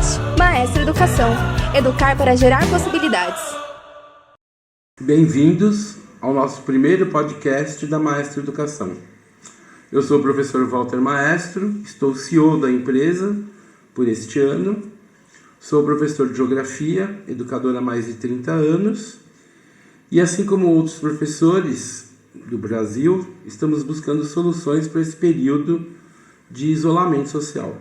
podcast Maestro Educação. Educar para gerar possibilidades. Bem-vindos ao nosso primeiro podcast da Maestro Educação. Eu sou o professor Walter Maestro, estou CEO da empresa por este ano. Sou professor de Geografia, educador há mais de 30 anos. E assim como outros professores do Brasil, estamos buscando soluções para esse período de isolamento social.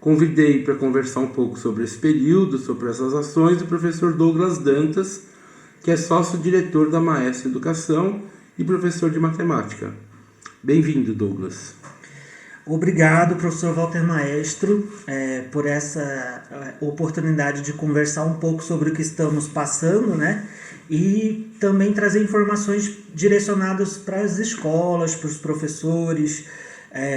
Convidei para conversar um pouco sobre esse período, sobre essas ações, o professor Douglas Dantas, que é sócio-diretor da Maestro Educação e professor de matemática. Bem-vindo, Douglas. Obrigado, professor Walter Maestro, por essa oportunidade de conversar um pouco sobre o que estamos passando, né? E também trazer informações direcionadas para as escolas, para os professores,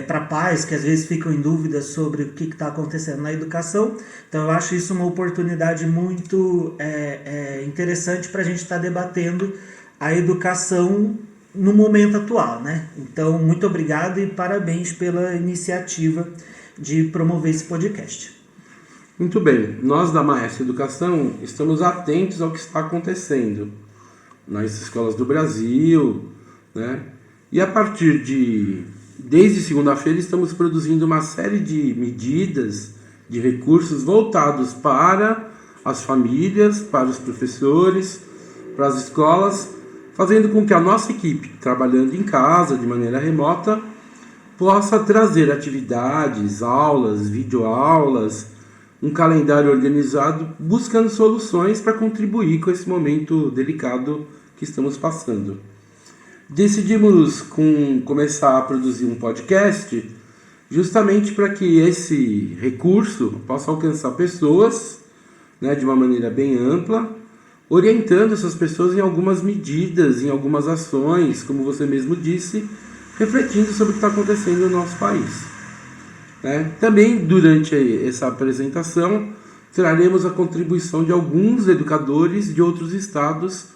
para pais que às vezes ficam em dúvidas sobre o que está acontecendo na educação. Então eu acho isso uma oportunidade muito interessante para a gente estar debatendo a educação no momento atual, né? Então muito obrigado e parabéns pela iniciativa de promover esse podcast. Muito bem, nós da Maestro Educação estamos atentos ao que está acontecendo nas escolas do Brasil, né? E a partir desde segunda-feira estamos produzindo uma série de medidas, de recursos voltados para as famílias, para os professores, para as escolas, fazendo com que a nossa equipe, trabalhando em casa, de maneira remota, possa trazer atividades, aulas, videoaulas, um calendário organizado, buscando soluções para contribuir com esse momento delicado que estamos passando. Decidimos começar a produzir um podcast justamente para que esse recurso possa alcançar pessoas, né, de uma maneira bem ampla, orientando essas pessoas em algumas medidas, em algumas ações, como você mesmo disse, refletindo sobre o que está acontecendo no nosso país. Também, durante essa apresentação, traremos a contribuição de alguns educadores de outros estados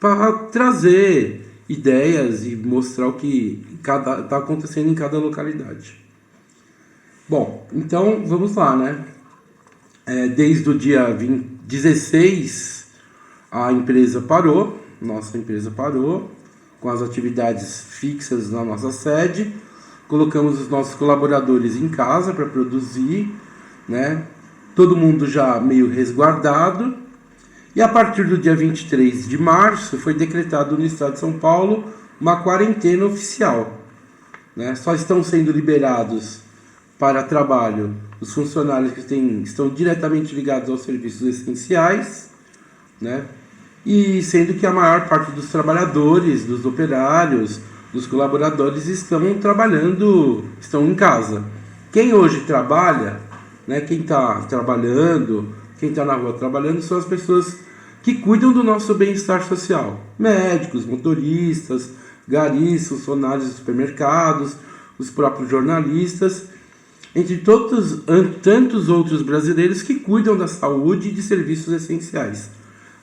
para trazer ideias e mostrar o que está acontecendo em cada localidade. Bom, então vamos lá, né? Desde o dia 16, a empresa parou, nossa empresa parou, com as atividades fixas na nossa sede. Colocamos os nossos colaboradores em casa para produzir, né? Todo mundo já meio resguardado. E a partir do dia 23 de março foi decretado no estado de São Paulo uma quarentena oficial, né? Só estão sendo liberados para trabalho os funcionários que estão diretamente ligados aos serviços essenciais, né? E sendo que a maior parte dos trabalhadores, dos operários, dos colaboradores estão trabalhando, estão em casa. Quem hoje trabalha, né, quem está trabalhando, quem está na rua trabalhando, são as pessoas que cuidam do nosso bem-estar social. Médicos, motoristas, garis, funcionários de supermercados, os próprios jornalistas, entre tantos outros brasileiros que cuidam da saúde e de serviços essenciais.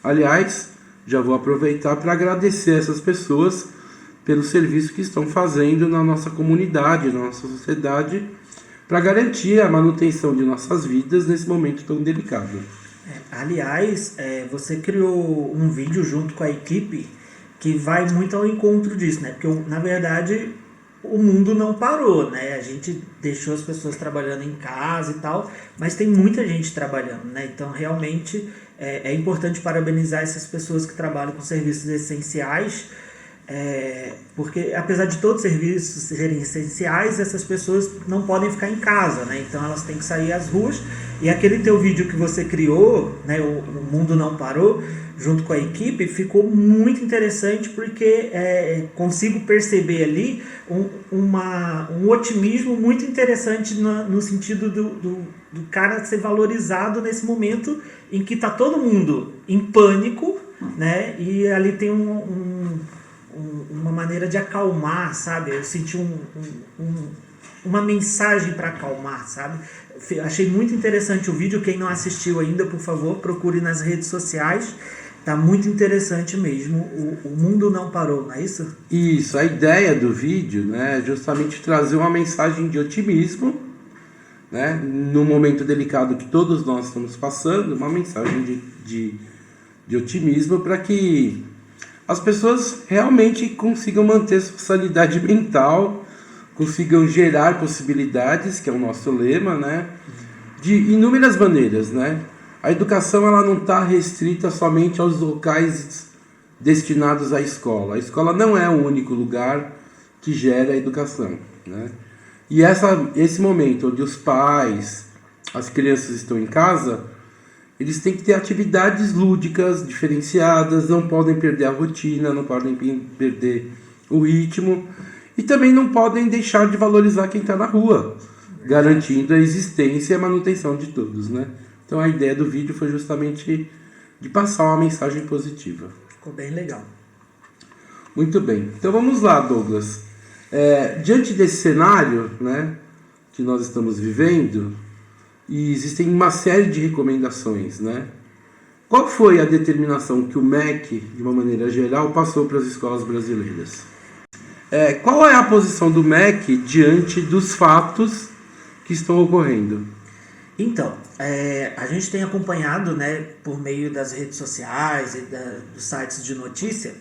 Aliás, já vou aproveitar para agradecer essas pessoas pelo serviço que estão fazendo na nossa comunidade, na nossa sociedade, para garantir a manutenção de nossas vidas nesse momento tão delicado. Aliás, você criou um vídeo junto com a equipe que vai muito ao encontro disso, né? Porque, na verdade, o mundo não parou, né? A gente deixou as pessoas trabalhando em casa e tal, mas tem muita gente trabalhando, né? Então, realmente, é importante parabenizar essas pessoas que trabalham com serviços essenciais, porque apesar de todos os serviços serem essenciais, essas pessoas não podem ficar em casa, né? Então elas têm que sair às ruas. E aquele teu vídeo que você criou, né, o Mundo Não Parou, junto com a equipe, ficou muito interessante porque consigo perceber ali um otimismo muito interessante no sentido do cara ser valorizado nesse momento em que está todo mundo em pânico, né? E ali tem uma maneira de acalmar, sabe? Eu senti uma mensagem para acalmar, sabe? Achei muito interessante o vídeo. Quem não assistiu ainda, por favor, procure nas redes sociais. Tá muito interessante mesmo. O mundo não parou, não é isso? Isso, a ideia do vídeo, né, é justamente trazer uma mensagem de otimismo, né, no momento delicado que todos nós estamos passando, uma mensagem de otimismo para que as pessoas realmente consigam manter sua sanidade mental, consigam gerar possibilidades, que é o nosso lema, né, de inúmeras maneiras, né? A educação ela não está restrita somente aos locais destinados à escola. A escola não é o único lugar que gera a educação, né? E esse momento onde os pais, as crianças estão em casa, eles têm que ter atividades lúdicas, diferenciadas, não podem perder a rotina, não podem perder o ritmo e também não podem deixar de valorizar quem está na rua, garantindo a existência e a manutenção de todos, né? Então a ideia do vídeo foi justamente de passar uma mensagem positiva. Ficou bem legal. Muito bem. Então vamos lá, Douglas. Diante desse cenário, né, que nós estamos vivendo, e existem uma série de recomendações, né? Qual foi a determinação que o MEC, de uma maneira geral, passou para as escolas brasileiras? Qual é a posição do MEC diante dos fatos que estão ocorrendo? Então, a gente tem acompanhado, né, por meio das redes sociais e dos sites de notícia,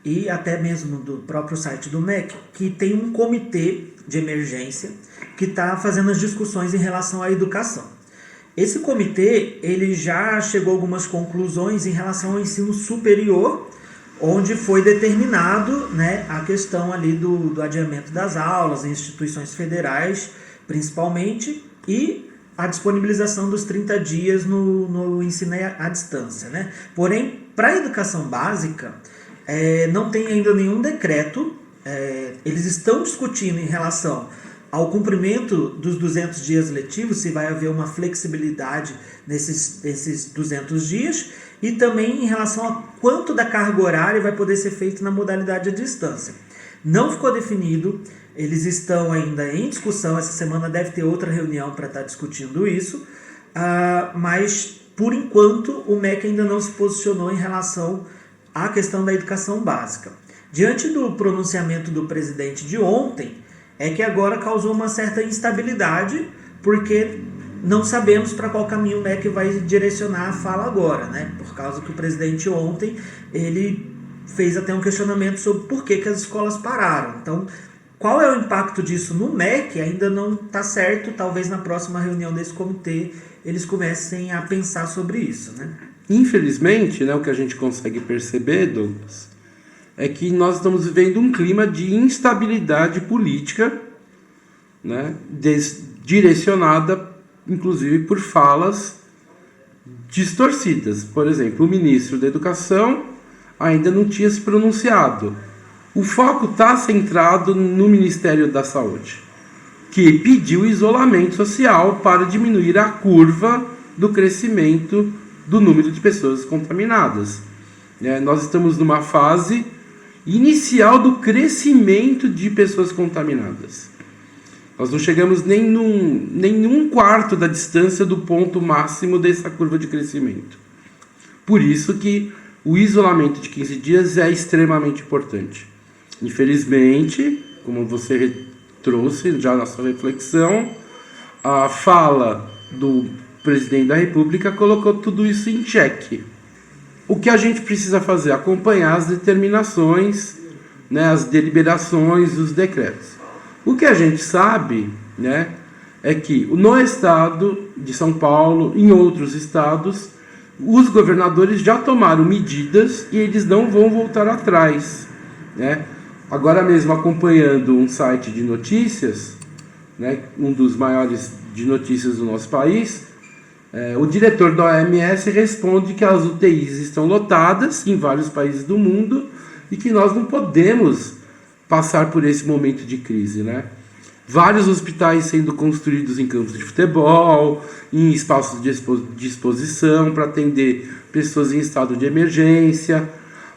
e até mesmo do próprio site do MEC, que tem um comitê de emergência que está fazendo as discussões em relação à educação. Esse comitê ele já chegou a algumas conclusões em relação ao ensino superior, onde foi determinado, né, a questão ali do adiamento das aulas em instituições federais, principalmente, e a disponibilização dos 30 dias no ensino à distância, né? Porém, para a educação básica, não tem ainda nenhum decreto. Eles estão discutindo em relação ao cumprimento dos 200 dias letivos, se vai haver uma flexibilidade nesses 200 dias, e também em relação a quanto da carga horária vai poder ser feito na modalidade à distância. Não ficou definido, eles estão ainda em discussão, essa semana deve ter outra reunião para estar discutindo isso, mas por enquanto o MEC ainda não se posicionou em relação à questão da educação básica. Diante do pronunciamento do presidente de ontem, é que agora causou uma certa instabilidade, porque não sabemos para qual caminho o MEC vai direcionar a fala agora, né? Por causa que o presidente ontem, ele fez até um questionamento sobre por que as escolas pararam. Então, qual é o impacto disso no MEC? Ainda não está certo, talvez na próxima reunião desse comitê eles comecem a pensar sobre isso, né? Infelizmente, né, o que a gente consegue perceber, Douglas, é que nós estamos vivendo um clima de instabilidade política, né, direcionada, inclusive, por falas distorcidas. Por exemplo, o ministro da Educação ainda não tinha se pronunciado. O foco está centrado no Ministério da Saúde, que pediu isolamento social para diminuir a curva do crescimento do número de pessoas contaminadas. Nós estamos numa fase inicial do crescimento de pessoas contaminadas. Nós não chegamos nem um quarto da distância do ponto máximo dessa curva de crescimento. Por isso que o isolamento de 15 dias é extremamente importante. Infelizmente, como você trouxe já na sua reflexão, a fala do presidente da República colocou tudo isso em xeque. O que a gente precisa fazer? Acompanhar as determinações, né, as deliberações, os decretos. O que a gente sabe, né, é que no estado de São Paulo, em outros estados, os governadores já tomaram medidas e eles não vão voltar atrás, né? Agora mesmo, acompanhando um site de notícias, né, um dos maiores de notícias do nosso país, o diretor da OMS responde que as UTIs estão lotadas em vários países do mundo e que nós não podemos passar por esse momento de crise, né? Vários hospitais sendo construídos em campos de futebol, em espaços de exposição para atender pessoas em estado de emergência.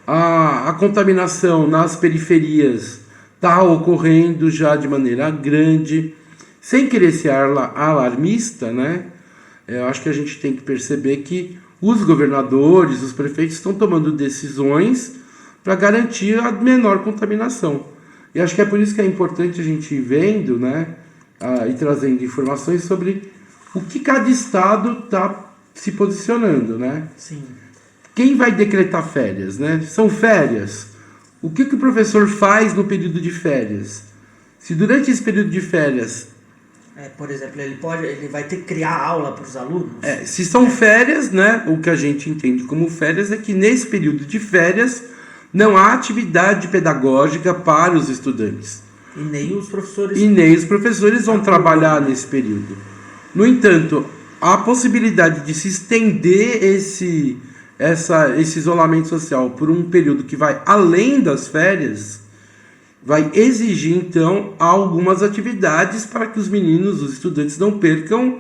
A contaminação nas periferias está ocorrendo já de maneira grande, sem querer ser alarmista, né? Eu acho que a gente tem que perceber que os governadores, os prefeitos estão tomando decisões para garantir a menor contaminação. E acho que é por isso que é importante a gente ir vendo, né, e trazendo informações sobre o que cada estado está se posicionando, né? Sim. Quem vai decretar férias, né? São férias. O que o professor faz no período de férias? Se durante esse período de férias... por exemplo, ele vai ter que criar aula para os alunos? Se são férias, né? O que a gente entende como férias é que nesse período de férias não há atividade pedagógica para os estudantes. E nem os professores... E nem os professores vão trabalhar nesse período. No entanto, a possibilidade de se estender esse isolamento social por um período que vai além das férias, vai exigir, então, algumas atividades para que os meninos, os estudantes, não percam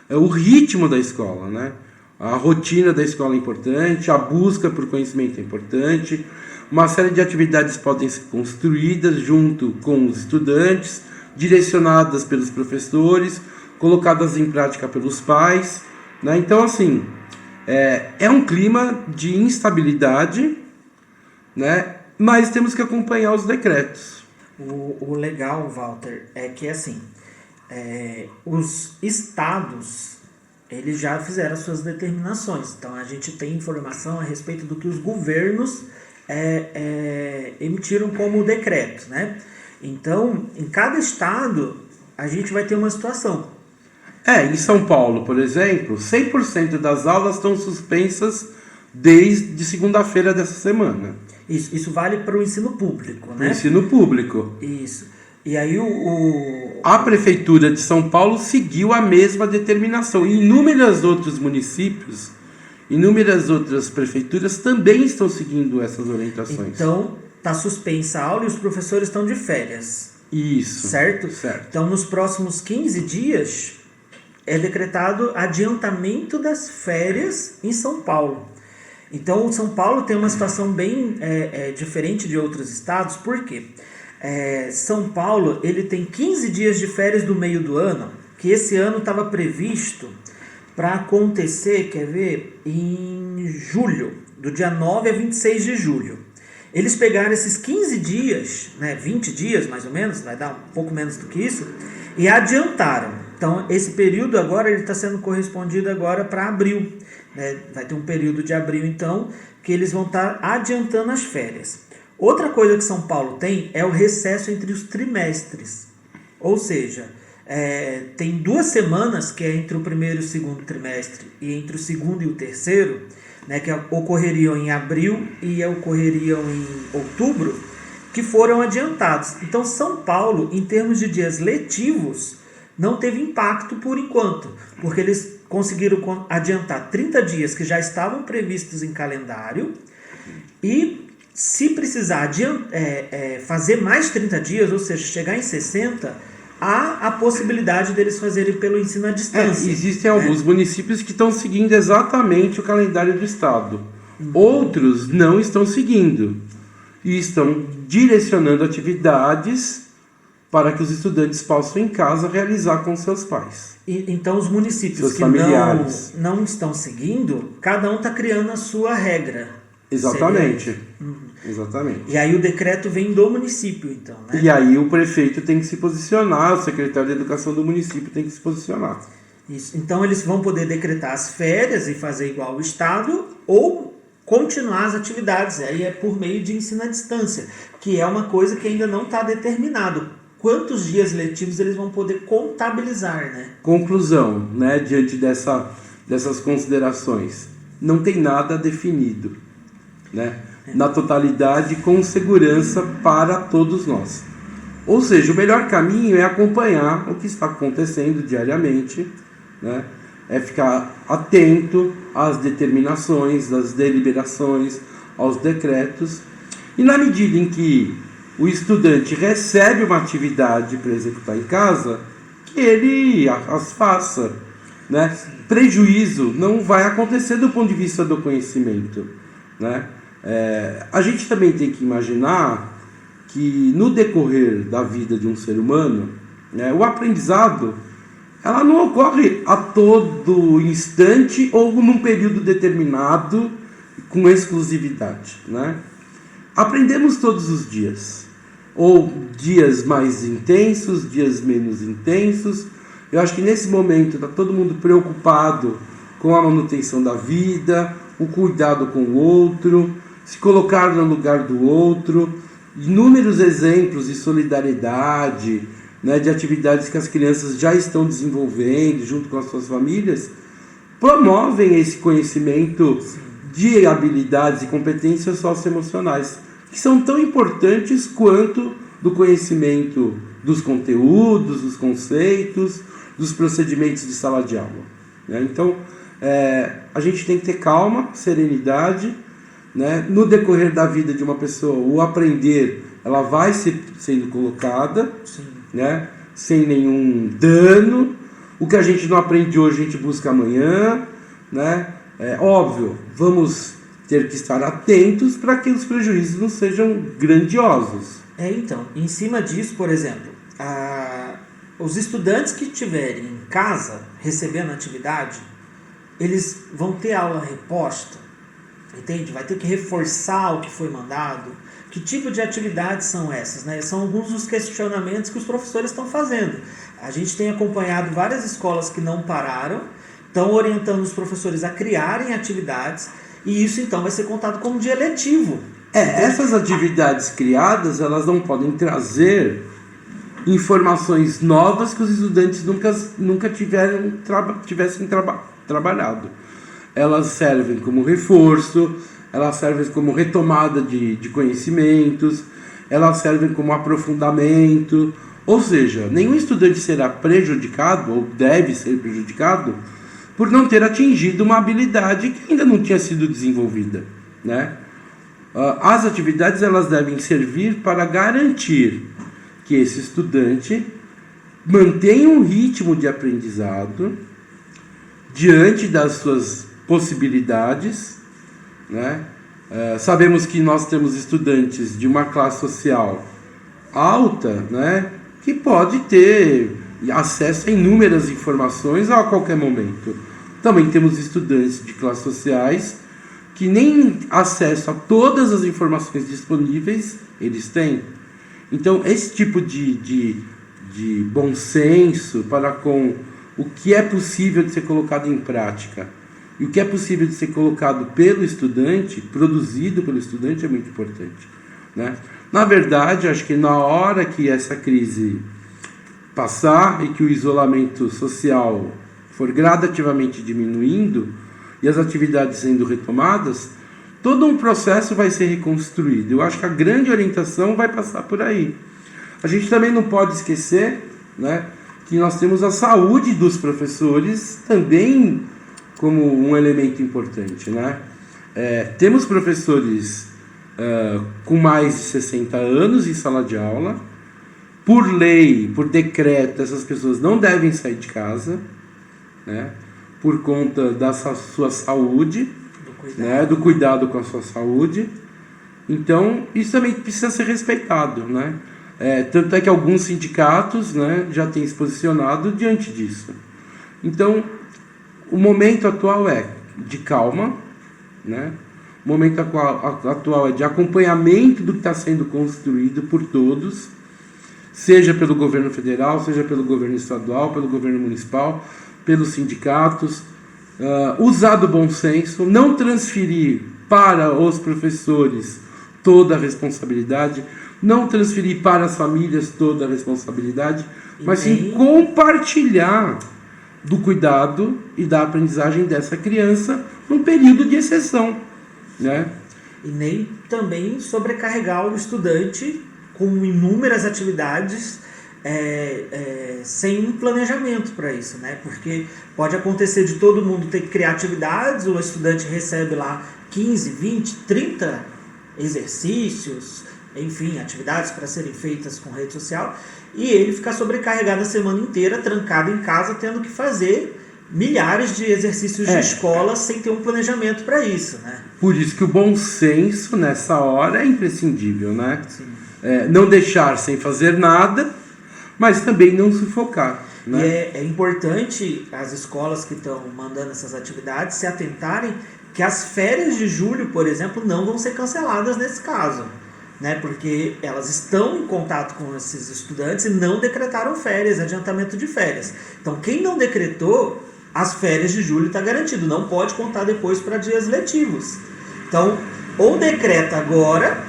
o ritmo da escola, né? A rotina da escola é importante, a busca por conhecimento é importante, uma série de atividades podem ser construídas junto com os estudantes, direcionadas pelos professores, colocadas em prática pelos pais, né? Então, assim, é um clima de instabilidade, né? Mas temos que acompanhar os decretos. O legal, Walter, é que assim, os estados, eles já fizeram as suas determinações. Então a gente tem informação a respeito do que os governos emitiram como decreto, né? Então, em cada estado, a gente vai ter uma situação. Em São Paulo, por exemplo, 100% das aulas estão suspensas desde segunda-feira dessa semana. Isso vale para o ensino público, né? O ensino público. Isso. E aí A Prefeitura de São Paulo seguiu a mesma determinação. E inúmeros outros municípios, inúmeras outras prefeituras também estão seguindo essas orientações. Então, está suspensa a aula e os professores estão de férias. Isso. Certo? Certo. Então, nos próximos 15 dias, é decretado adiantamento das férias em São Paulo. Então, São Paulo tem uma situação bem diferente de outros estados, por quê? São Paulo ele tem 15 dias de férias do meio do ano, que esse ano estava previsto para acontecer, quer ver, em julho, do dia 9 a 26 de julho. Eles pegaram esses 15 dias, 20 dias mais ou menos, vai dar um pouco menos do que isso, e adiantaram. Então, esse período agora ele está sendo correspondido agora para abril. Vai ter um período de abril, então, que eles vão estar adiantando as férias. Outra coisa que São Paulo tem é o recesso entre os trimestres. Ou seja, tem 2 semanas, que é entre o primeiro e o segundo trimestre, e entre o segundo e o terceiro, que ocorreriam em abril e ocorreriam em outubro, que foram adiantados. Então, São Paulo, em termos de dias letivos, não teve impacto por enquanto, porque eles conseguiram adiantar 30 dias que já estavam previstos em calendário e, se precisar fazer mais 30 dias, ou seja, chegar em 60, há a possibilidade deles fazerem pelo ensino à distância. Existem alguns municípios que estão seguindo exatamente o calendário do estado. Outros não estão seguindo e estão direcionando atividades para que os estudantes possam em casa realizar com seus pais. Então os municípios que não estão seguindo, cada um está criando a sua regra. Exatamente. Exatamente. E aí o decreto vem do município, então, né? E aí o prefeito tem que se posicionar, o secretário de educação do município tem que se posicionar. Isso. Então eles vão poder decretar as férias e fazer igual o estado, ou continuar as atividades. Aí é por meio de ensino à distância, que é uma coisa que ainda não está determinado. Quantos dias letivos eles vão poder contabilizar, né? Conclusão, diante dessas considerações. Não tem nada definido, na totalidade, com segurança para todos nós. Ou seja, o melhor caminho é acompanhar o que está acontecendo diariamente, é ficar atento às determinações, às deliberações, aos decretos, e na medida em que o estudante recebe uma atividade para executar em casa, que ele as faça. Prejuízo não vai acontecer do ponto de vista do conhecimento. A gente também tem que imaginar que no decorrer da vida de um ser humano, o aprendizado ela não ocorre a todo instante ou num período determinado com exclusividade. Aprendemos todos os dias. ou dias mais intensos, dias menos intensos. Eu acho que nesse momento está todo mundo preocupado com a manutenção da vida, o cuidado com o outro, se colocar no lugar do outro. Inúmeros exemplos de solidariedade, né, de atividades que as crianças já estão desenvolvendo junto com as suas famílias, promovem esse conhecimento de habilidades e competências socioemocionais, que são tão importantes quanto do conhecimento dos conteúdos, dos conceitos, dos procedimentos de sala de aula, né? Então, a gente tem que ter calma, serenidade, né? No decorrer da vida de uma pessoa, o aprender, ela vai sendo colocada, né? Sem nenhum dano. O que a gente não aprende hoje, a gente busca amanhã, né? Óbvio, vamos ter que estar atentos para que os prejuízos não sejam grandiosos. Então, em cima disso, por exemplo, os estudantes que estiverem em casa recebendo atividade, eles vão ter aula reposta, entende? Vai ter que reforçar o que foi mandado. Que tipo de atividades são essas, né? São alguns dos questionamentos que os professores estão fazendo. A gente tem acompanhado várias escolas que não pararam, estão orientando os professores a criarem atividades, e isso então vai ser contado como dia letivo. Essas atividades criadas, elas não podem trazer informações novas que os estudantes nunca tivessem trabalhado. Elas servem como reforço, elas servem como retomada de conhecimentos, elas servem como aprofundamento. Ou seja, nenhum estudante será prejudicado, ou deve ser prejudicado, por não ter atingido uma habilidade que ainda não tinha sido desenvolvida, né? As atividades, elas devem servir para garantir que esse estudante mantenha um ritmo de aprendizado diante das suas possibilidades, né? Sabemos que nós temos estudantes de uma classe social alta, né, que pode ter acesso a inúmeras informações a qualquer momento. Também temos estudantes de classes sociais que nem acesso a todas as informações disponíveis eles têm. Então, esse tipo de bom senso para com o que é possível de ser colocado em prática e o que é possível de ser colocado pelo estudante, produzido pelo estudante, é muito importante, né? Na verdade, acho que na hora que essa crise passar e que o isolamento social for gradativamente diminuindo e as atividades sendo retomadas, todo um processo vai ser reconstruído. Eu acho que a grande orientação vai passar por aí. A gente também não pode esquecer, né, que nós temos a saúde dos professores também como um elemento importante, né? Temos professores com mais de 60 anos em sala de aula. Por lei, por decreto, essas pessoas não devem sair de casa, né, por conta da sua saúde, do cuidado com a sua saúde. Então, isso também precisa ser respeitado, né? Tanto é que alguns sindicatos, né, já têm se posicionado diante disso. Então, o momento atual é de calma, né? O momento atual é de acompanhamento do que está sendo construído por todos, seja pelo governo federal, seja pelo governo estadual, pelo governo municipal, pelos sindicatos. Usar do bom senso, não transferir para os professores toda a responsabilidade, não transferir para as famílias toda a responsabilidade, mas sim compartilhar do cuidado e da aprendizagem dessa criança num período de exceção, né? E nem também sobrecarregar o estudante com inúmeras atividades sem um planejamento para isso, né? Porque pode acontecer de todo mundo ter que criar atividades, o estudante recebe lá 15, 20, 30 exercícios, enfim, atividades para serem feitas com rede social, e ele ficar sobrecarregado a semana inteira, trancado em casa, tendo que fazer milhares de exercícios de escola sem ter um planejamento para isso, né? Por isso que o bom senso nessa hora é imprescindível, né? Não deixar sem fazer nada, mas também não sufocar, né? E é importante as escolas que estão mandando essas atividades se atentarem que as férias de julho, por exemplo, não vão ser canceladas nesse caso. né? Porque elas estão em contato com esses estudantes e não decretaram férias, adiantamento de férias. Então, quem não decretou, as férias de julho está garantido, não pode contar depois para dias letivos. Então, ou decreta agora,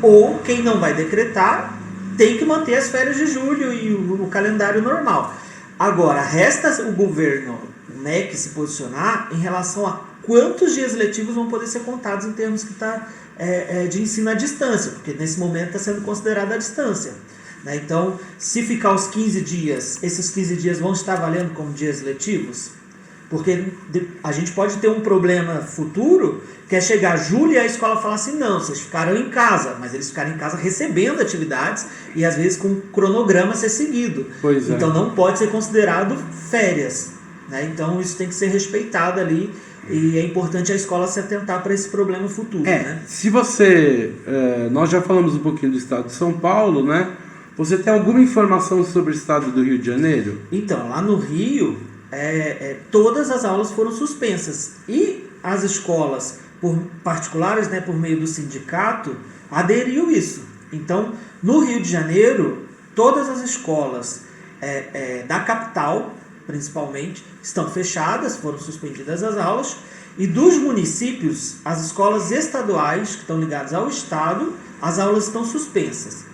ou quem não vai decretar tem que manter as férias de julho e o calendário normal. Agora, resta o governo, né, que se posicionar em relação a quantos dias letivos vão poder ser contados em termos que está de ensino à distância, porque nesse momento está sendo considerada a distância. Né? Então, se ficar os 15 dias, esses 15 dias vão estar valendo como dias letivos? Porque a gente pode ter um problema futuro, que é chegar julho e a escola falar assim, não, vocês ficaram em casa, mas eles ficaram em casa recebendo atividades e às vezes com um cronograma a ser seguido. Pois é. Então não pode ser considerado férias. Né? Então isso tem que ser respeitado ali e é importante a escola se atentar para esse problema futuro. Né? Se você... nós já falamos um pouquinho do estado de São Paulo, né? Você tem alguma informação sobre o estado do Rio de Janeiro? Então, lá no Rio... todas as aulas foram suspensas e as escolas particulares, né, por meio do sindicato, aderiu isso. Então, no Rio de Janeiro, todas as escolas da capital, principalmente, estão fechadas, foram suspendidas as aulas, e dos municípios, as escolas estaduais, que estão ligadas ao Estado, as aulas estão suspensas.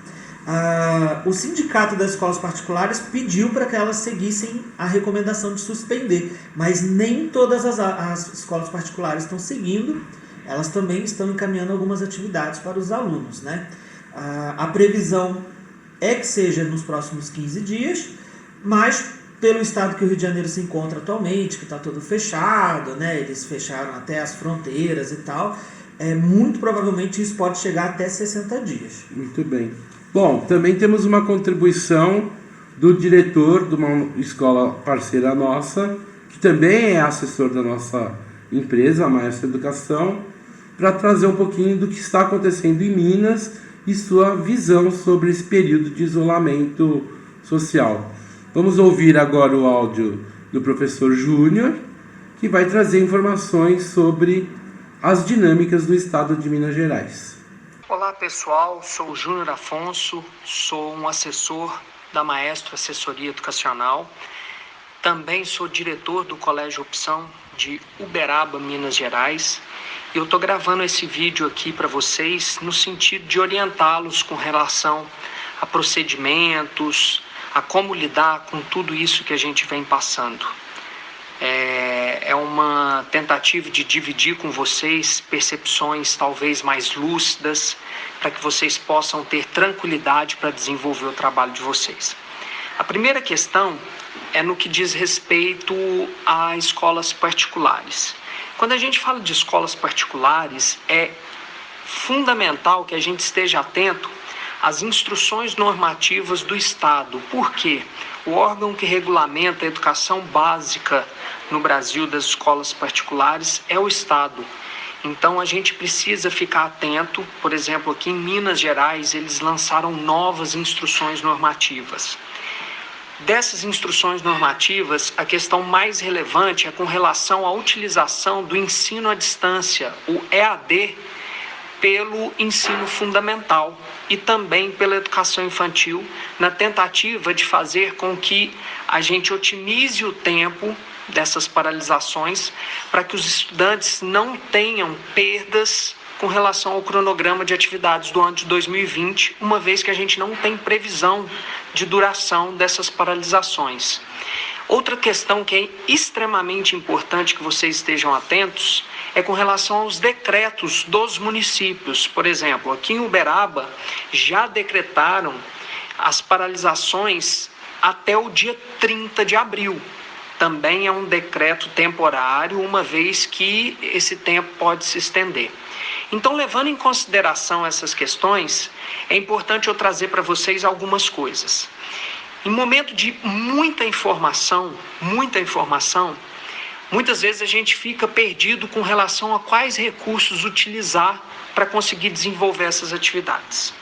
O sindicato das escolas particulares pediu para que elas seguissem a recomendação de suspender, mas nem todas as escolas particulares estão seguindo, elas também estão encaminhando algumas atividades para os alunos. Né? A previsão é que seja nos próximos 15 dias, mas pelo estado que o Rio de Janeiro se encontra atualmente, que está todo fechado, né? Eles fecharam até as fronteiras e tal, muito provavelmente isso pode chegar até 60 dias. Muito bem. Bom, também temos uma contribuição do diretor de uma escola parceira nossa, que também é assessor da nossa empresa, a Maestro Educação, para trazer um pouquinho do que está acontecendo em Minas e sua visão sobre esse período de isolamento social. Vamos ouvir agora o áudio do professor Júnior, que vai trazer informações sobre as dinâmicas do estado de Minas Gerais. Olá pessoal, sou o Júnior Afonso, sou um assessor da Maestro Assessoria Educacional, também sou diretor do Colégio Opção de Uberaba, Minas Gerais, e eu estou gravando esse vídeo aqui para vocês no sentido de orientá-los com relação a procedimentos, a como lidar com tudo isso que a gente vem passando. É uma tentativa de dividir com vocês percepções talvez mais lúcidas, para que vocês possam ter tranquilidade para desenvolver o trabalho de vocês. A primeira questão é no que diz respeito a escolas particulares. Quando a gente fala de escolas particulares, é fundamental que a gente esteja atento às instruções normativas do Estado. Por quê? O órgão que regulamenta a educação básica no Brasil das escolas particulares é o Estado. Então a gente precisa ficar atento. Por exemplo, aqui em Minas Gerais eles lançaram novas instruções normativas. Dessas instruções normativas, a questão mais relevante é com relação à utilização do ensino à distância, o EAD, pelo ensino fundamental e também pela educação infantil, na tentativa de fazer com que a gente otimize o tempo dessas paralisações para que os estudantes não tenham perdas com relação ao cronograma de atividades do ano de 2020, uma vez que a gente não tem previsão de duração dessas paralisações. Outra questão que é extremamente importante que vocês estejam atentos é com relação aos decretos dos municípios. Por exemplo, aqui em Uberaba já decretaram as paralisações até o dia 30 de abril. Também é um decreto temporário, uma vez que esse tempo pode se estender. Então, levando em consideração essas questões, é importante eu trazer para vocês algumas coisas. Em momento de muita informação, muitas vezes a gente fica perdido com relação a quais recursos utilizar para conseguir desenvolver essas atividades.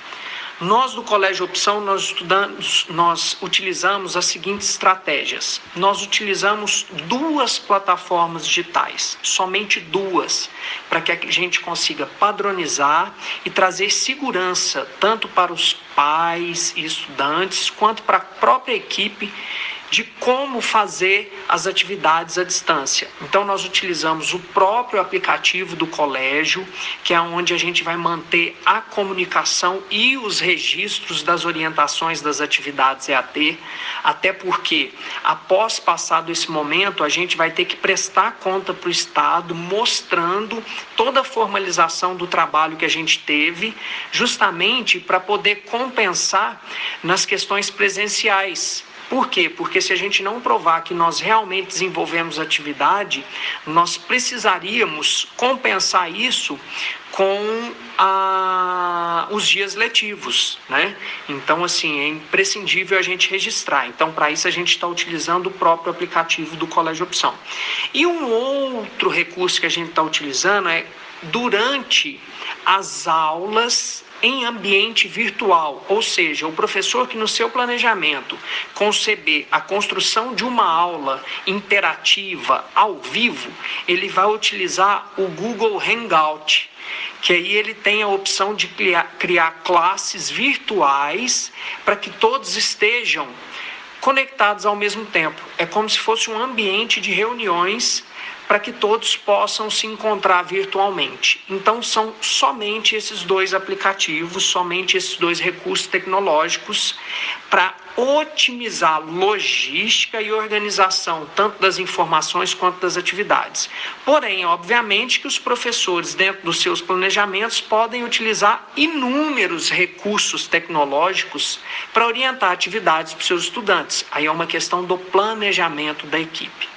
Nós do Colégio Opção, nós utilizamos as seguintes estratégias. Nós utilizamos 2 plataformas digitais, somente 2, para que a gente consiga padronizar e trazer segurança tanto para os pais e estudantes, quanto para a própria equipe, de como fazer as atividades à distância. Então, nós utilizamos o próprio aplicativo do colégio, que é onde a gente vai manter a comunicação e os registros das orientações das atividades EAD, até porque, após passado esse momento, a gente vai ter que prestar conta para o Estado, mostrando toda a formalização do trabalho que a gente teve, justamente para poder compensar nas questões presenciais. Por quê? Porque se a gente não provar que nós realmente desenvolvemos atividade, nós precisaríamos compensar isso com os dias letivos, né? Então, assim, é imprescindível a gente registrar. Então, para isso, a gente está utilizando o próprio aplicativo do Colégio Opção. E um outro recurso que a gente está utilizando é durante as aulas em ambiente virtual, ou seja, o professor que no seu planejamento conceber a construção de uma aula interativa ao vivo, ele vai utilizar o Google Hangout, que aí ele tem a opção de criar classes virtuais para que todos estejam conectados ao mesmo tempo. É como se fosse um ambiente de reuniões para que todos possam se encontrar virtualmente. Então, são somente esses 2 aplicativos, somente esses 2 recursos tecnológicos para otimizar logística e organização, tanto das informações quanto das atividades. Porém, obviamente que os professores, dentro dos seus planejamentos, podem utilizar inúmeros recursos tecnológicos para orientar atividades para os seus estudantes. Aí é uma questão do planejamento da equipe.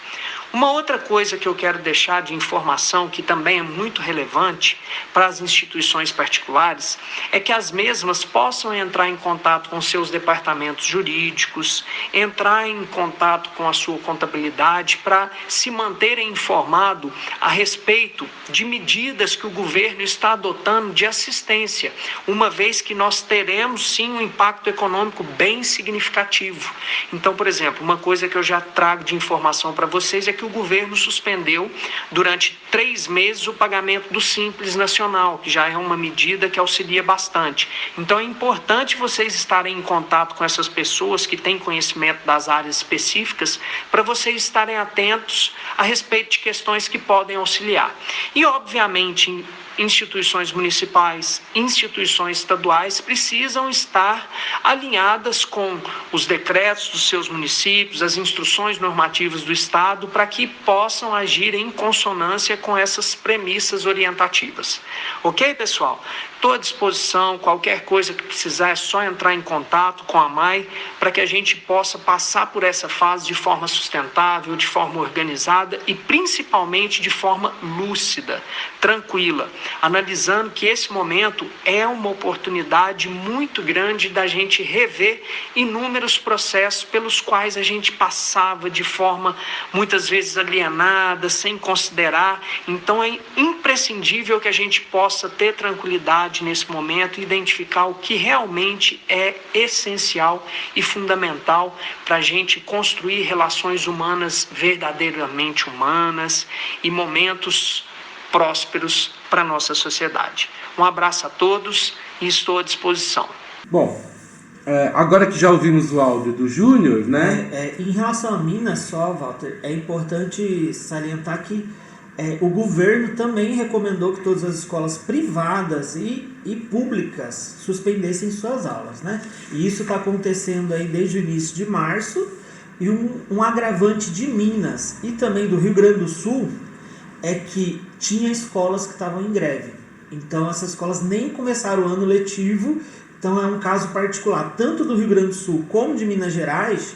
Uma outra coisa que eu quero deixar de informação, que também é muito relevante para as instituições particulares, é que as mesmas possam entrar em contato com seus departamentos jurídicos, entrar em contato com a sua contabilidade para se manterem informados a respeito de medidas que o governo está adotando de assistência, uma vez que nós teremos sim um impacto econômico bem significativo. Então, por exemplo, uma coisa que eu já trago de informação para vocês é que o governo suspendeu durante 3 meses o pagamento do Simples Nacional, que já é uma medida que auxilia bastante. Então é importante vocês estarem em contato com essas pessoas que têm conhecimento das áreas específicas, para vocês estarem atentos a respeito de questões que podem auxiliar. E, obviamente, instituições municipais, instituições estaduais precisam estar alinhadas com os decretos dos seus municípios, as instruções normativas do Estado, para que possam agir em consonância com essas premissas orientativas. Ok, pessoal? Estou à disposição, qualquer coisa que precisar é só entrar em contato com a MAI para que a gente possa passar por essa fase de forma sustentável, de forma organizada e principalmente de forma lúcida, tranquila, analisando que esse momento é uma oportunidade muito grande da gente rever inúmeros processos pelos quais a gente passava de forma muitas vezes alienada, sem considerar. Então é imprescindível que a gente possa ter tranquilidade nesse momento e identificar o que realmente é essencial e fundamental para a gente construir relações humanas verdadeiramente humanas e momentos prósperos para a nossa sociedade. Um abraço a todos e estou à disposição. Bom, agora que já ouvimos o áudio do Júnior, né? Em relação a Minas só, Walter, é importante salientar que o governo também recomendou que todas as escolas privadas e públicas suspendessem suas aulas, né? E isso está acontecendo aí desde o início de março, e um agravante de Minas e também do Rio Grande do Sul é que tinha escolas que estavam em greve. Então essas escolas nem começaram o ano letivo, então é um caso particular, tanto do Rio Grande do Sul como de Minas Gerais,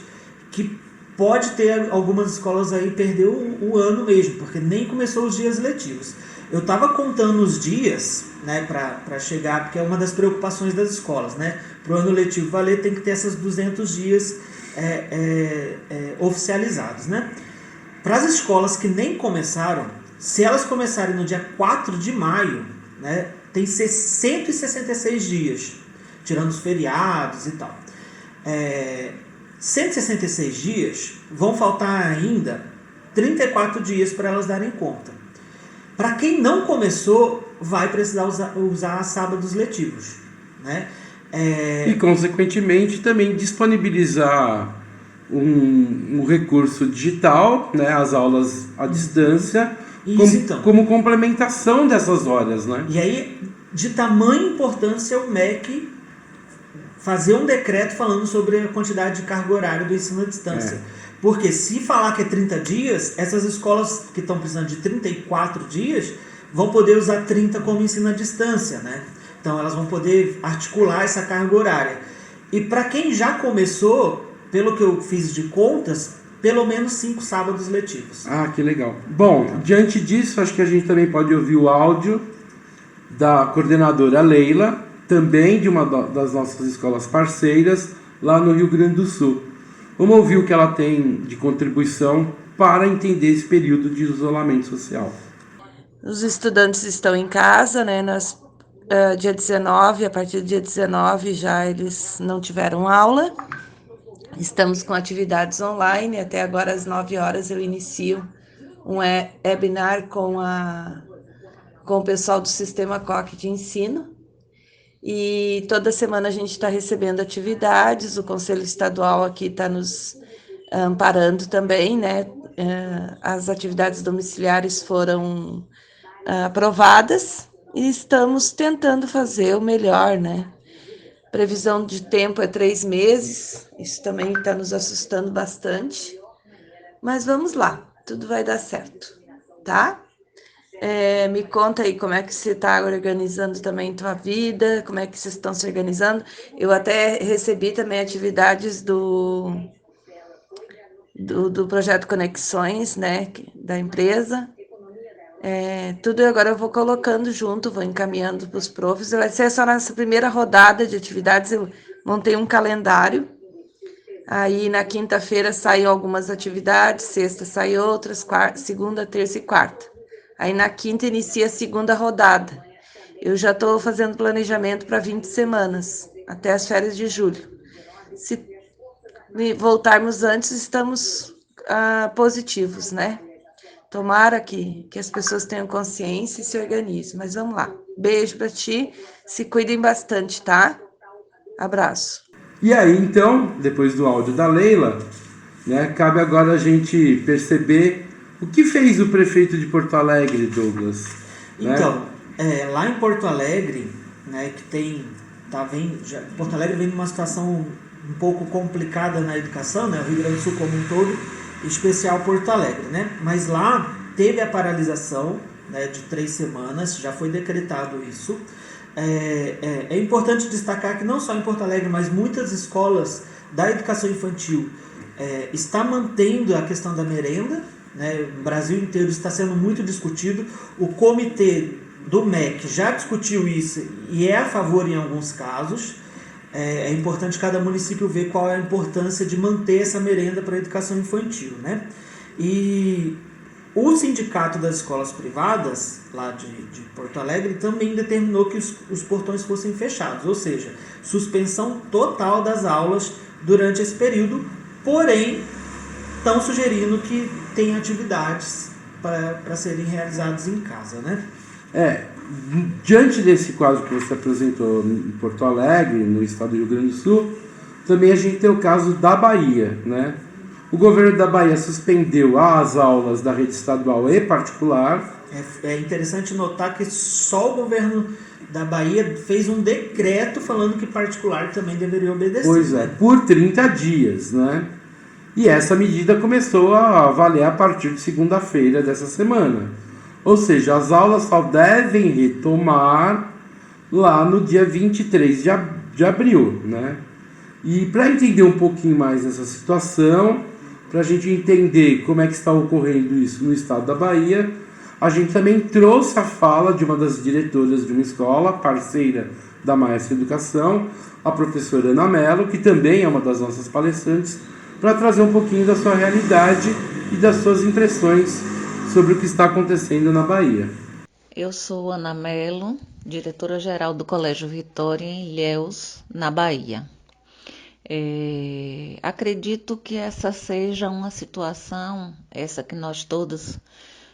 que pode ter algumas escolas aí perder o ano mesmo, porque nem começou os dias letivos. Eu estava contando os dias, né, para chegar, porque é uma das preocupações das escolas, né? Para o ano letivo valer, tem que ter essas 200 dias oficializados, né? Para as escolas que nem começaram, se elas começarem no dia 4 de maio, né, tem 166 dias. tirando os feriados e tal. 166 dias, vão faltar ainda 34 dias para elas darem conta. Para quem não começou, vai precisar usar sábados letivos, né? E, consequentemente, também disponibilizar um recurso digital, né, as aulas à distância, como complementação dessas horas, né? E aí, de tamanha importância, o MEC fazer um decreto falando sobre a quantidade de carga horária do ensino à distância. Porque se falar que é 30 dias, essas escolas que estão precisando de 34 dias vão poder usar 30 como ensino à distância, né? Então elas vão poder articular essa carga horária. E para quem já começou, pelo que eu fiz de contas, pelo menos 5 sábados letivos. Ah, que legal. Bom, diante disso, acho que a gente também pode ouvir o áudio da coordenadora Leila, também de uma das nossas escolas parceiras, lá no Rio Grande do Sul. Vamos ouvir o que ela tem de contribuição para entender esse período de isolamento social. Os estudantes estão em casa, né? Dia 19, a partir do dia 19 já eles não tiveram aula. Estamos com atividades online. Até agora, às 9 horas, eu inicio um webinar com o pessoal do Sistema COC de ensino. E toda semana a gente está recebendo atividades. O Conselho Estadual aqui está nos amparando também, né? As atividades domiciliares foram aprovadas e estamos tentando fazer o melhor, né? Previsão de tempo é 3 meses, isso também está nos assustando bastante, mas vamos lá, tudo vai dar certo, tá? Me conta aí como é que você está organizando também tua vida, como é que vocês estão se organizando. Eu até recebi também atividades do projeto Conexões, né, da empresa. Tudo agora eu vou colocando junto, vou encaminhando para os profs. Vai ser só nessa primeira rodada de atividades, eu montei um calendário. Aí na quinta-feira saem algumas atividades, sexta saem outras, segunda, terça e quarta. Aí na quinta inicia a segunda rodada. Eu já estou fazendo planejamento para 20 semanas, até as férias de julho. Se voltarmos antes, estamos positivos, né? Tomara que as pessoas tenham consciência e se organizem. Mas vamos lá. Beijo para ti. Se cuidem bastante, tá? Abraço. E aí, então, depois do áudio da Leila, né, cabe agora a gente perceber o que fez o prefeito de Porto Alegre, Douglas. Então, lá em Porto Alegre, né, que Porto Alegre vem numa situação um pouco complicada na educação, né, o Rio Grande do Sul como um todo, em especial Porto Alegre, né? Mas lá teve a paralisação, né, de 3 semanas, já foi decretado isso. É importante destacar que não só em Porto Alegre, mas muitas escolas da educação infantil está mantendo a questão da merenda, né? O Brasil inteiro está sendo muito discutido. O comitê do MEC já discutiu isso e é a favor em alguns casos. É importante cada município ver qual é a importância de manter essa merenda para a educação infantil, né? E o sindicato das escolas privadas, lá de Porto Alegre, também determinou que os portões fossem fechados, ou seja, suspensão total das aulas durante esse período, porém, estão sugerindo que tem atividades para serem realizadas em casa, né? Diante desse quadro que você apresentou em Porto Alegre, no estado do Rio Grande do Sul, também a gente tem o caso da Bahia, né? O governo da Bahia suspendeu as aulas da rede estadual e particular. É interessante notar que só o governo da Bahia fez um decreto falando que particular também deveria obedecer. Pois é, por 30 dias, né? E essa medida começou a valer a partir de segunda-feira dessa semana. Ou seja, as aulas só devem retomar lá no dia 23 de abril, né? E para entender um pouquinho mais essa situação, para a gente entender como é que está ocorrendo isso no estado da Bahia, a gente também trouxe a fala de uma das diretoras de uma escola, parceira da Maestra Educação, a professora Ana Mello, que também é uma das nossas palestrantes, para trazer um pouquinho da sua realidade e das suas impressões sobre o que está acontecendo na Bahia. Eu sou Ana Mello, diretora-geral do Colégio Vitória em Ilhéus, na Bahia. Acredito que essa seja uma situação, essa que nós todos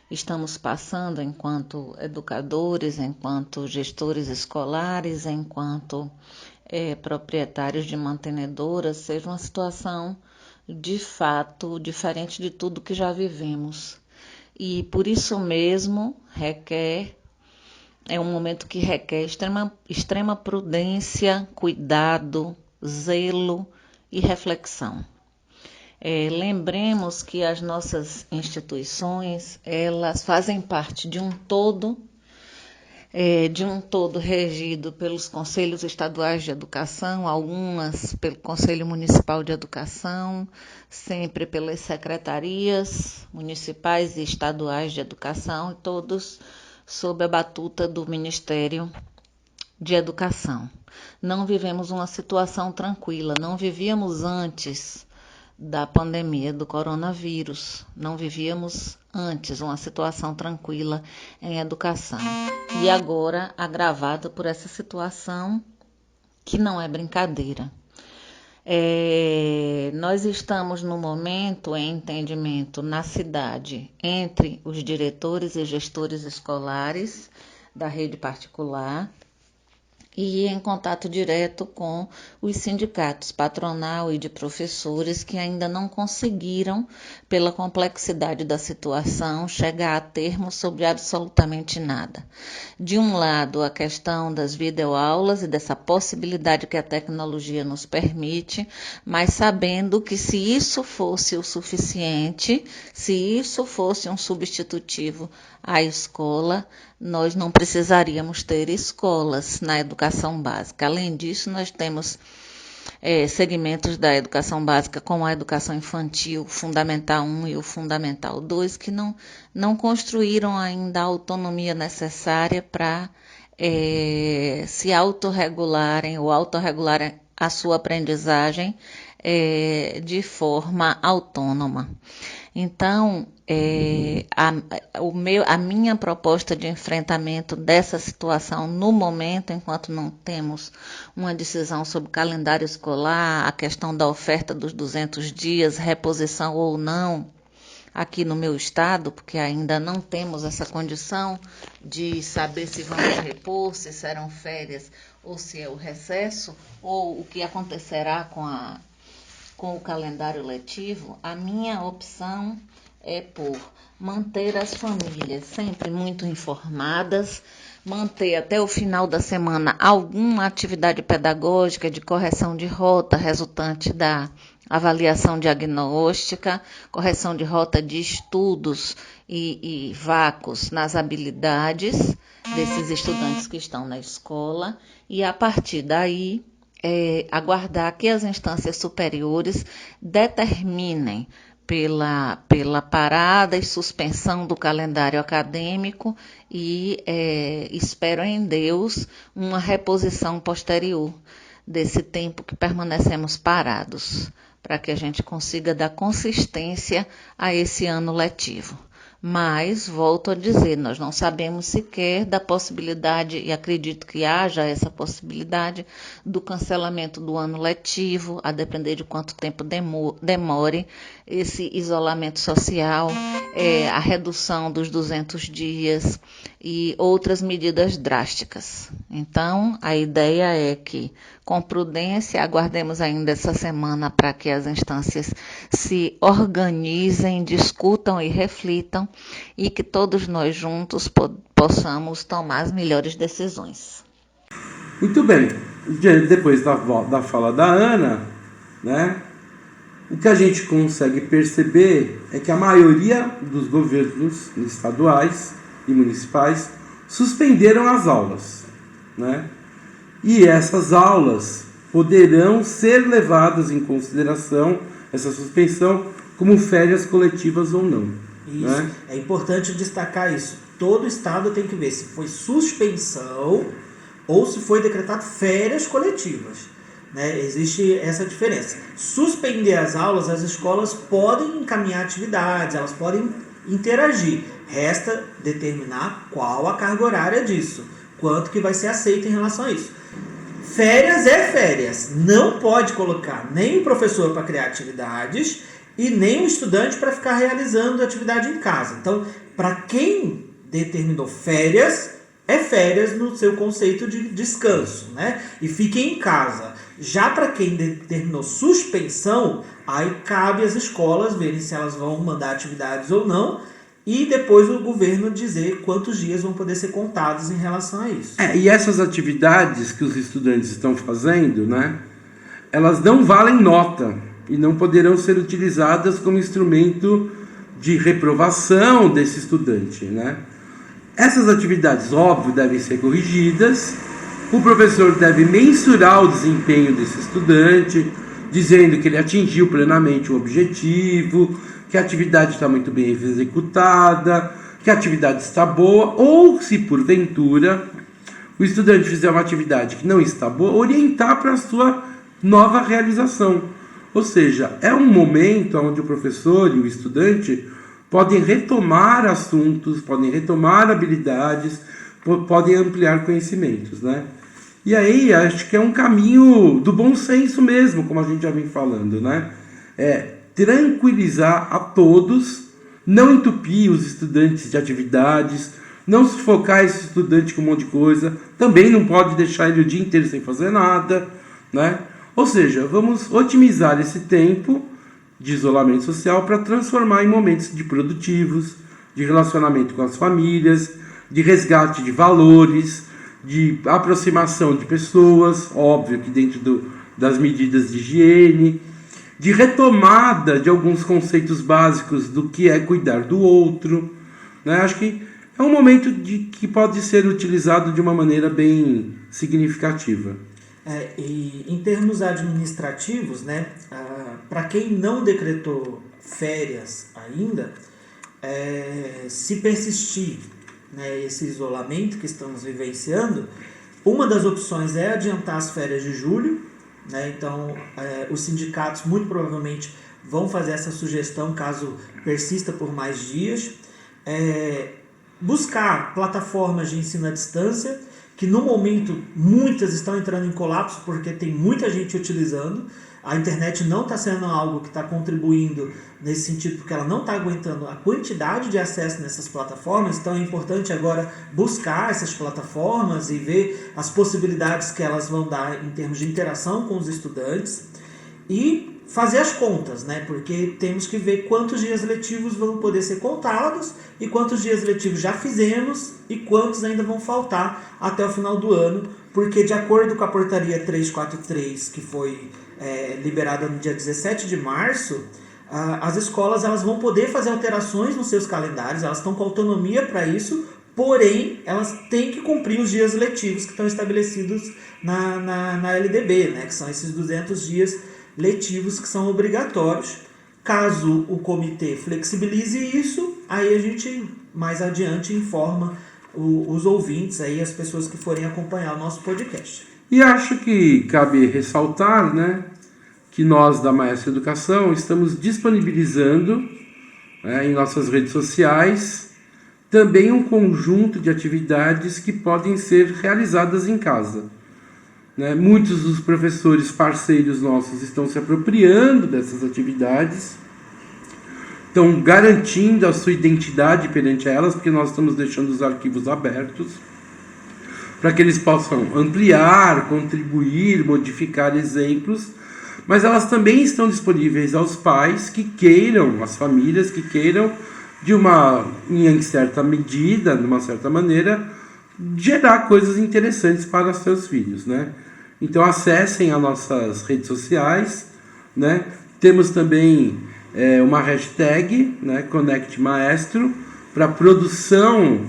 estamos passando enquanto educadores, enquanto gestores escolares, enquanto proprietários de mantenedoras, seja uma situação de fato diferente de tudo que já vivemos. E por isso mesmo é um momento que requer extrema prudência, cuidado, zelo e reflexão. Lembremos que as nossas instituições, elas fazem parte de um todo regido pelos Conselhos Estaduais de Educação, algumas pelo Conselho Municipal de Educação, sempre pelas secretarias municipais e estaduais de educação, e todos sob a batuta do Ministério de Educação. Não vivemos uma situação tranquila, não vivíamos antes da pandemia do coronavírus, não vivíamos antes uma situação tranquila em educação. E agora agravada por essa situação que não é brincadeira. Nós estamos no momento em entendimento na cidade entre os diretores e gestores escolares da rede particular e em contato direto com os sindicatos patronal e de professores que ainda não conseguiram, pela complexidade da situação, chegar a termo sobre absolutamente nada. De um lado, a questão das videoaulas e dessa possibilidade que a tecnologia nos permite, mas sabendo que se isso fosse o suficiente, se isso fosse um substitutivo à escola, nós não precisaríamos ter escolas na educação básica. Além disso, nós temos segmentos da educação básica, como a educação infantil, o Fundamental 1 e o Fundamental 2, que não construíram ainda a autonomia necessária para se autorregularem ou autorregularem a sua aprendizagem de forma autônoma. Então, a minha proposta de enfrentamento dessa situação no momento, enquanto não temos uma decisão sobre o calendário escolar, a questão da oferta dos 200 dias, reposição ou não, aqui no meu estado, porque ainda não temos essa condição de saber se vamos repor, se serão férias ou se é o recesso, ou o que acontecerá com o calendário letivo, a minha opção é por manter as famílias sempre muito informadas, manter até o final da semana alguma atividade pedagógica de correção de rota resultante da avaliação diagnóstica, correção de rota de estudos e vácuos nas habilidades desses estudantes que estão na escola, e a partir daí aguardar que as instâncias superiores determinem pela parada e suspensão do calendário acadêmico e espero em Deus uma reposição posterior desse tempo que permanecemos parados, para que a gente consiga dar consistência a esse ano letivo. Mas, volto a dizer, nós não sabemos sequer da possibilidade, e acredito que haja essa possibilidade, do cancelamento do ano letivo, a depender de quanto tempo demore esse isolamento social, a redução dos 200 dias e outras medidas drásticas. Então, a ideia é que, com prudência, aguardemos ainda essa semana para que as instâncias se organizem, discutam e reflitam e que todos nós juntos possamos tomar as melhores decisões. Muito bem. Depois da fala da Ana, né, o que a gente consegue perceber é que a maioria dos governos estaduais e municipais suspenderam as aulas, né? E essas aulas poderão ser levadas em consideração, essa suspensão, como férias coletivas ou não. Isso, né? É importante destacar isso. Todo estado tem que ver se foi suspensão ou se foi decretado férias coletivas. Né? Existe essa diferença. Suspender as aulas, as escolas podem encaminhar atividades, elas podem interagir. Resta determinar qual a carga horária disso, quanto que vai ser aceito em relação a isso. Férias é férias, não pode colocar nem o professor para criar atividades e nem o estudante para ficar realizando atividade em casa. Então, para quem determinou férias, é férias no seu conceito de descanso, né? E fiquem em casa. Já para quem determinou suspensão, aí cabe às escolas verem se elas vão mandar atividades ou não, e depois o governo dizer quantos dias vão poder ser contados em relação a isso. E essas atividades que os estudantes estão fazendo, né, elas não valem nota e não poderão ser utilizadas como instrumento de reprovação desse estudante, né? Essas atividades, óbvio, devem ser corrigidas. O professor deve mensurar o desempenho desse estudante, dizendo que ele atingiu plenamente o objetivo, que a atividade está muito bem executada, que a atividade está boa, ou se porventura o estudante fizer uma atividade que não está boa, orientar para a sua nova realização. Ou seja, é um momento onde o professor e o estudante podem retomar assuntos, podem retomar habilidades, podem ampliar conhecimentos, né? E aí, acho que é um caminho do bom senso mesmo, como a gente já vem falando, né? Tranquilizar a todos, não entupir os estudantes de atividades, não sufocar esse estudante com um monte de coisa, também não pode deixar ele o dia inteiro sem fazer nada, né? Ou seja, vamos otimizar esse tempo de isolamento social para transformar em momentos de produtivos, de relacionamento com as famílias, de resgate de valores, de aproximação de pessoas, óbvio que dentro das medidas de higiene, de retomada de alguns conceitos básicos do que é cuidar do outro, né? Acho que é um momento que pode ser utilizado de uma maneira bem significativa. E em termos administrativos, né, para quem não decretou férias ainda, se persistir, né, esse isolamento que estamos vivenciando, uma das opções é adiantar as férias de julho, né? Então, os sindicatos muito provavelmente vão fazer essa sugestão caso persista por mais dias. Buscar plataformas de ensino à distância, que no momento muitas estão entrando em colapso porque tem muita gente utilizando. A internet não está sendo algo que está contribuindo nesse sentido, porque ela não está aguentando a quantidade de acesso nessas plataformas. Então é importante agora buscar essas plataformas e ver as possibilidades que elas vão dar em termos de interação com os estudantes e fazer as contas, né? Porque temos que ver quantos dias letivos vão poder ser contados e quantos dias letivos já fizemos e quantos ainda vão faltar até o final do ano, porque de acordo com a portaria 343, que foi liberada no dia 17 de março, as escolas elas vão poder fazer alterações nos seus calendários, elas estão com autonomia para isso, porém elas têm que cumprir os dias letivos que estão estabelecidos na LDB, né? Que são esses 200 dias letivos que são obrigatórios. Caso o comitê flexibilize isso, aí a gente mais adiante informa os ouvintes, aí, as pessoas que forem acompanhar o nosso podcast. E acho que cabe ressaltar, né, que nós da Maestro Educação estamos disponibilizando, em nossas redes sociais também um conjunto de atividades que podem ser realizadas em casa. Muitos dos professores parceiros nossos estão se apropriando dessas atividades, estão garantindo a sua identidade perante elas, porque nós estamos deixando os arquivos abertos para que eles possam ampliar, contribuir, modificar exemplos, mas elas também estão disponíveis aos pais que queiram, às famílias que queiram, em certa medida, de uma certa maneira, gerar coisas interessantes para os seus filhos, né? Então acessem as nossas redes sociais, né? Temos também uma hashtag, né, Conect Maestro, para produção,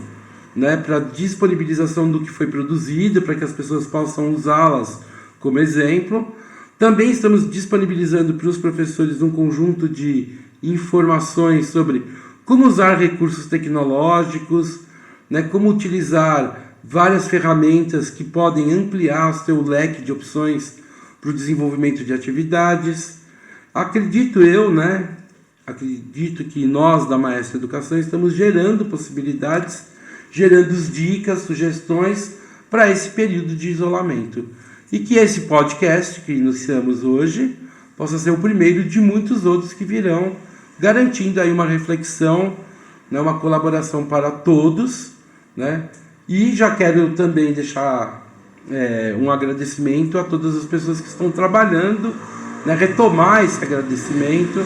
né, para disponibilização do que foi produzido, para que as pessoas possam usá-las como exemplo. Também estamos disponibilizando para os professores um conjunto de informações sobre como usar recursos tecnológicos, né, como utilizar várias ferramentas que podem ampliar o seu leque de opções para o desenvolvimento de atividades. Acredito eu, né, acredito que nós da Maestro Educação estamos gerando possibilidades, gerando dicas, sugestões para esse período de isolamento. E que esse podcast que iniciamos hoje possa ser o primeiro de muitos outros que virão, garantindo aí uma reflexão, né, uma colaboração para todos, né? E já quero também deixar um agradecimento a todas as pessoas que estão trabalhando, né, retomar esse agradecimento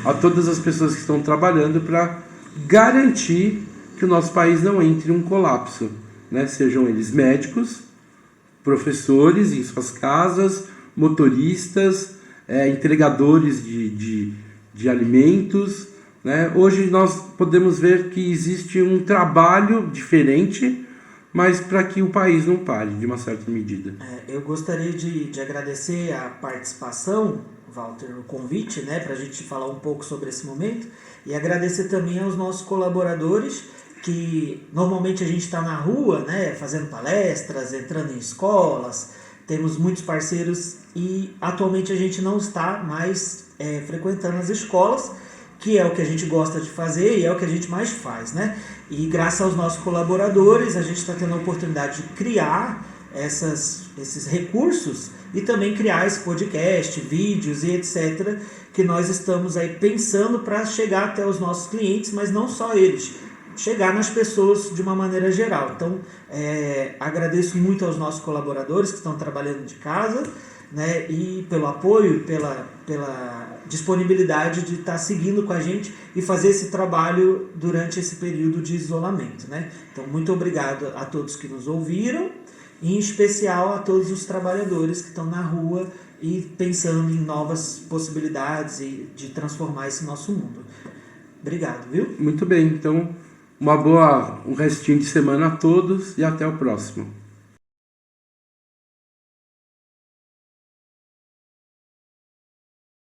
a todas as pessoas que estão trabalhando para garantir que o nosso país não entre em um colapso, né? Sejam eles médicos, professores em suas casas, motoristas, entregadores de alimentos, né? Hoje nós podemos ver que existe um trabalho diferente, mas para que o país não pare, de uma certa medida. Eu gostaria de agradecer a participação, Walter, o convite, né, para a gente falar um pouco sobre esse momento, e agradecer também aos nossos colaboradores, que normalmente a gente está na rua, né, fazendo palestras, entrando em escolas, temos muitos parceiros e atualmente a gente não está mais frequentando as escolas, que é o que a gente gosta de fazer e é o que a gente mais faz, né? E graças aos nossos colaboradores, a gente está tendo a oportunidade de criar esses recursos e também criar esse podcast, vídeos e etc., que nós estamos aí pensando para chegar até os nossos clientes, mas não só eles, chegar nas pessoas de uma maneira geral. Então, agradeço muito aos nossos colaboradores que estão trabalhando de casa, né, e pelo apoio, pela disponibilidade de estar seguindo com a gente e fazer esse trabalho durante esse período de isolamento, né? Então, muito obrigado a todos que nos ouviram, e em especial a todos os trabalhadores que estão na rua e pensando em novas possibilidades e de transformar esse nosso mundo. Obrigado, viu? Muito bem, então um restinho de semana a todos e até o próximo.